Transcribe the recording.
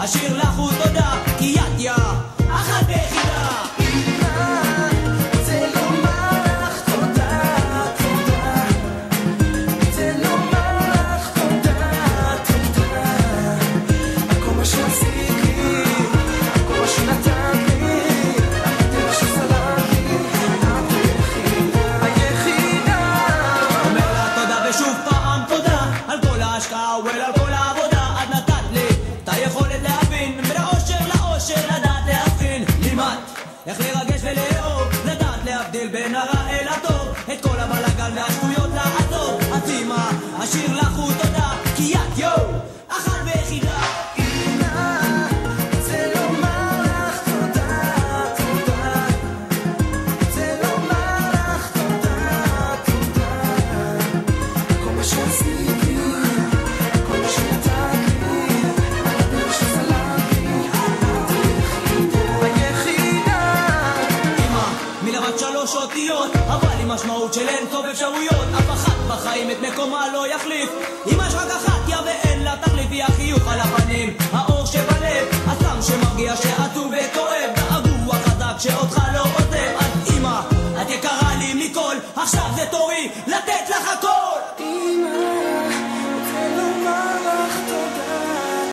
אשיר לך ותודה, כי את יא אחת ויחידה. איך לרגש ולאהוב, לדעת להבדיל בין הרע אל הטוב, את כל הבלגן והשטויות לעזוב. אז אמא, אשיר לך ותודה, כי את יו, אחת ויחידה. אמא, רוצה לומר לך תודה, תודה. רוצה לומר לך תודה, תודה. כל מה שעשיתי, כל מה שנתת לי, על הדרך שסלמתי, מלבד 3 אותיות, אבל עם משמעות של אין סוף אפשרויות. אף אחת בחיים את מקומה לא יחליף. אמא יש רק אחת יא ואין לה תחליף, היא החיוך על הפנים, האור שבלב, הסם שמרגיע שעצוב וכואב, והגוח חזק שאותך לא עוזב. אז אמא, את יקרה לי מכל, עכשיו זה תורי לתת